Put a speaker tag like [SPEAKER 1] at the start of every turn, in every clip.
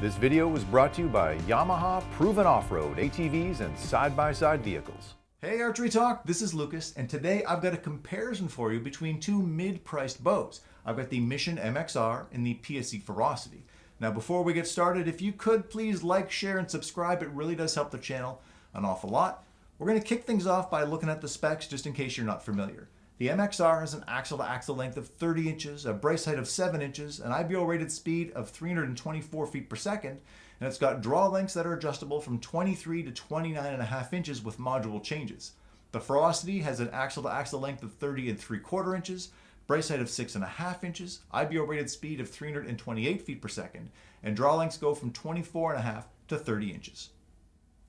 [SPEAKER 1] This video was brought to you by Yamaha Proven Off-Road ATVs and side-by-side vehicles.
[SPEAKER 2] Hey ArcheryTalk, this is Lucas, and today I've got a comparison for you between two mid-priced bows. I've got the Mission MXR and the PSE Ferocity. Now before we get started, if you could please like, share, and subscribe, it really does help the channel an awful lot. We're going to kick things off by looking at the specs just in case you're not familiar. The MXR has an axle-to-axle length of 30 inches, a brace height of 7 inches, an IBO rated speed of 324 feet per second, and it's got draw lengths that are adjustable from 23 to 29.5 inches with module changes. The Ferocity has an axle-to-axle length of 30 3/4 inches, brace height of 6.5 inches, IBO rated speed of 328 feet per second, and draw lengths go from 24.5 to 30 inches.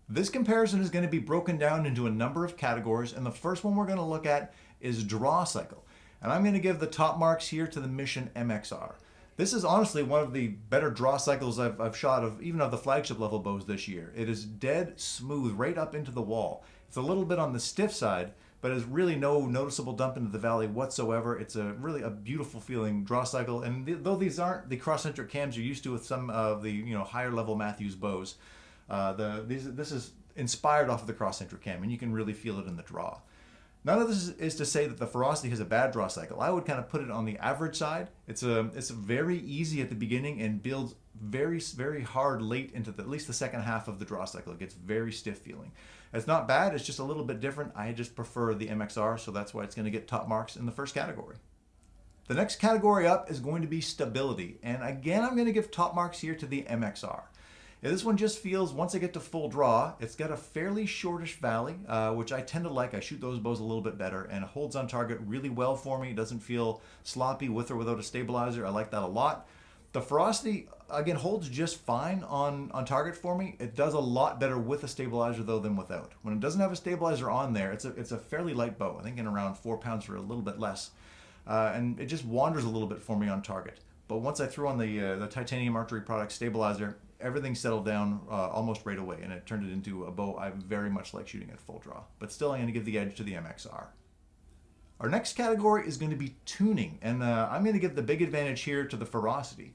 [SPEAKER 2] This comparison is going to be broken down into a number of categories, and the first one we're going to look at is draw cycle. And I'm going to give the top marks here to the Mission MXR. This is honestly one of the better draw cycles I've shot of even of the flagship level bows this year. It is dead smooth right up into the wall. It's a little bit on the stiff side, but there's really no noticeable dump into the valley whatsoever. It's really a beautiful feeling draw cycle. And though these aren't the cross-centric cams you're used to with some of the higher level Matthews bows, this is inspired off of the cross-centric cam, and you can really feel it in the draw. None of this is to say that the Ferocity has a bad draw cycle. I would kind of put it on the average side. It's very easy at the beginning and builds very hard late into at least the second half of the draw cycle. It gets very stiff feeling. It's not bad, it's just a little bit different. I just prefer the MXR, so that's why it's going to get top marks in the first category. The next category up is going to be stability, and again I'm going to give top marks here to the MXR. Yeah, this one just feels, once I get to full draw, it's got a fairly shortish valley, which I tend to like. I shoot those bows a little bit better, and it holds on target really well for me. It doesn't feel sloppy with or without a stabilizer. I like that a lot. The Ferocity, again, holds just fine on target for me. It does a lot better with a stabilizer, though, than without. When it doesn't have a stabilizer on there, it's a fairly light bow, I think in around 4 pounds or a little bit less. And it just wanders a little bit for me on target. But once I threw on the titanium archery product stabilizer, everything settled down almost right away, and it turned it into a bow I very much like shooting at full draw. But still, I'm going to give the edge to the MXR. Our next category is going to be tuning, and I'm going to give the big advantage here to the Ferocity.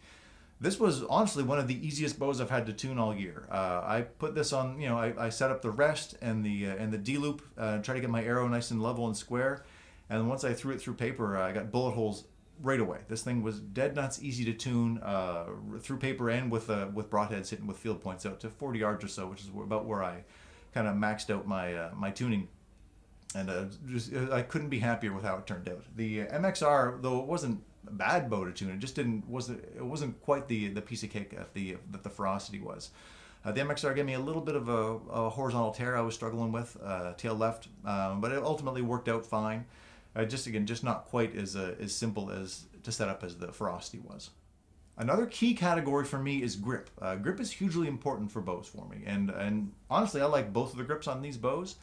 [SPEAKER 2] This was honestly one of the easiest bows I've had to tune all year. I put this on, I set up the rest and the D-loop, try to get my arrow nice and level and square, and once I threw it through paper, I got bullet holes right away. This thing was dead nuts easy to tune through paper and with broadheads hitting with field points out to 40 yards or so, which is about where I kind of maxed out my tuning. And I couldn't be happier with how it turned out. The MXR, though it wasn't a bad bow to tune, it just wasn't quite the piece of cake that the Ferocity was. The MXR gave me a little bit of a horizontal tear I was struggling with, tail left, but it ultimately worked out fine. Just not quite as simple as to set up as the Ferocity was. Another key category for me is grip. Grip is hugely important for bows for me, and honestly, I like both of the grips on these bows.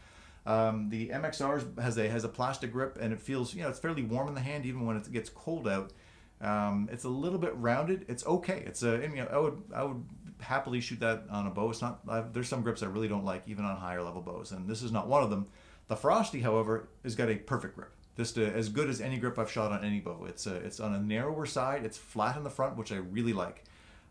[SPEAKER 2] The MXR has a plastic grip, and it feels it's fairly warm in the hand even when it gets cold out. It's a little bit rounded. It's okay. I would happily shoot that on a bow. It's not. There's some grips I really don't like, even on higher level bows, and this is not one of them. The Ferocity, however, has got a perfect grip. Just as good as any grip I've shot on any bow. It's on a narrower side. It's flat in the front, which I really like.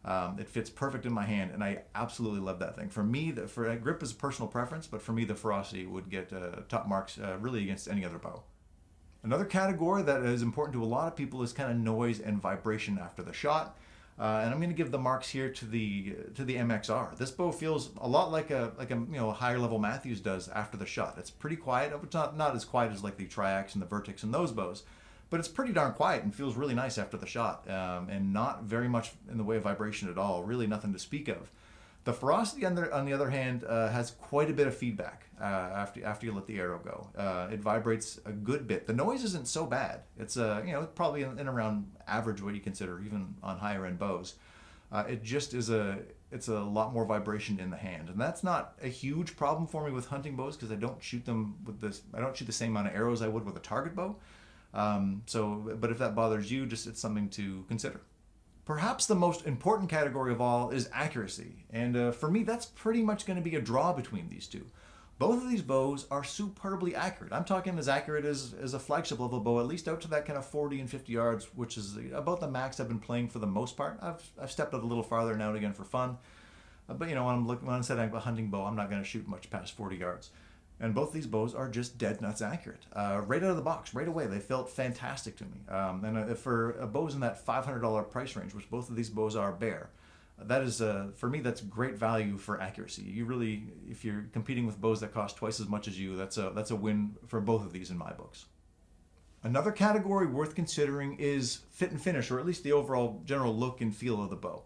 [SPEAKER 2] It fits perfect in my hand, and I absolutely love that thing. For me, grip is a personal preference, but for me, the Ferocity would get top marks really against any other bow. Another category that is important to a lot of people is kind of noise and vibration after the shot. And I'm going to give the marks here to the MXR. This bow feels a lot like a higher level Matthews does after the shot. It's pretty quiet. It's not as quiet as like the Triax and the Vertex and those bows, but it's pretty darn quiet and feels really nice after the shot, and not very much in the way of vibration at all. Really nothing to speak of. The Ferocity, on the other hand, has quite a bit of feedback after you let the arrow go. It vibrates a good bit. The noise isn't so bad. It's probably in around average what you consider, even on higher end bows. It just is it's a lot more vibration in the hand, and that's not a huge problem for me with hunting bows because I don't shoot them with this. I don't shoot the same amount of arrows I would with a target bow. But if that bothers you, it's something to consider. Perhaps the most important category of all is accuracy, and for me that's pretty much going to be a draw between these two. Both of these bows are superbly accurate. I'm talking as accurate as a flagship level bow, at least out to that kind of 40 and 50 yards, which is about the max I've been playing for the most part. I've stepped out a little farther now and again for fun. But you know, when I'm setting up a hunting bow, I'm not going to shoot much past 40 yards. And both these bows are just dead nuts accurate. Right out of the box, right away, they felt fantastic to me. And for bows in that $500 price range, which both of these bows are bare, that is, for me, that's great value for accuracy. You really, if you're competing with bows that cost twice as much as you, that's a win for both of these in my books. Another category worth considering is fit and finish, or at least the overall general look and feel of the bow.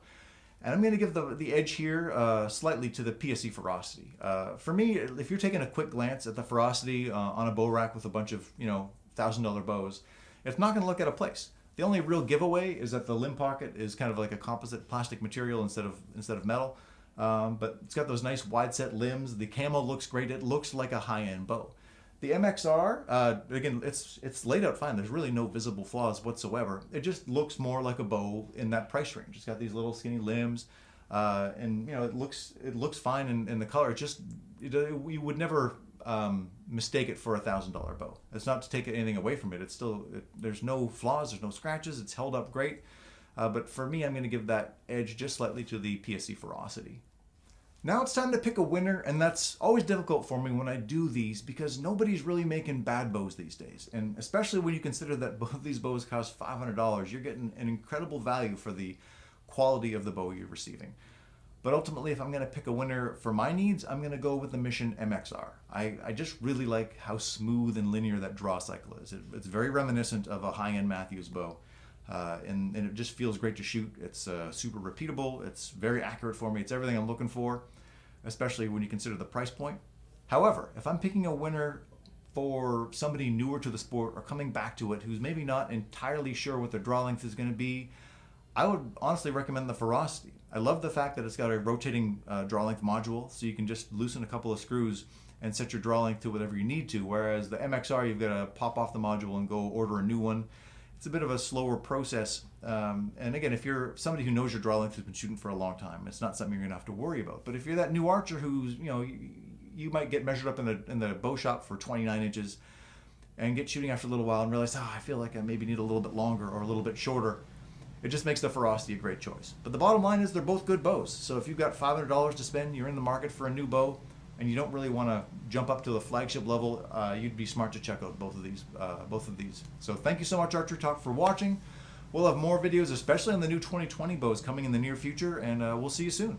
[SPEAKER 2] And I'm going to give the edge here slightly to the PSE Ferocity. For me, if you're taking a quick glance at the Ferocity on a bow rack with a bunch of, you know, $1,000 bows, it's not going to look out of place. The only real giveaway is that the limb pocket is kind of like a composite plastic material instead of metal. But it's got those nice wide set limbs. The camo looks great. It looks like a high-end bow. The MXR, again, it's laid out fine. There's really no visible flaws whatsoever. It just looks more like a bow in that price range. It's got these little skinny limbs, and you know it looks fine in the color. You would never mistake it for $1,000 bow. It's not to take anything away from it. It's still there's no flaws, there's no scratches. It's held up great. But for me, I'm going to give that edge just slightly to the PSE Ferocity. Now it's time to pick a winner, and that's always difficult for me when I do these because nobody's really making bad bows these days. And especially when you consider that both these bows cost $500, you're getting an incredible value for the quality of the bow you're receiving. But ultimately, if I'm going to pick a winner for my needs, I'm going to go with the Mission MXR. I just really like how smooth and linear that draw cycle is. It's very reminiscent of a high-end Matthews bow. And it just feels great to shoot. It's super repeatable. It's very accurate for me. It's everything I'm looking for, especially when you consider the price point. However, if I'm picking a winner for somebody newer to the sport or coming back to it who's maybe not entirely sure what their draw length is going to be, I would honestly recommend the Ferocity. I love the fact that it's got a rotating draw length module, so you can just loosen a couple of screws and set your draw length to whatever you need to, whereas the MXR, you've got to pop off the module and go order a new one. It's a bit of a slower process. And again, if you're somebody who knows your draw length, has been shooting for a long time, it's not something you're gonna have to worry about. But if you're that new archer who's, you know, you might get measured up in the bow shop for 29 inches and get shooting after a little while and realize, I feel like I maybe need a little bit longer or a little bit shorter. It just makes the Ferocity a great choice. But the bottom line is they're both good bows. So if you've got $500 to spend, you're in the market for a new bow, and you don't really want to jump up to the flagship level, you'd be smart to check out both of these. So thank you so much, ArcheryTalk, for watching. We'll have more videos, especially on the new 2020 bows, coming in the near future, and we'll see you soon.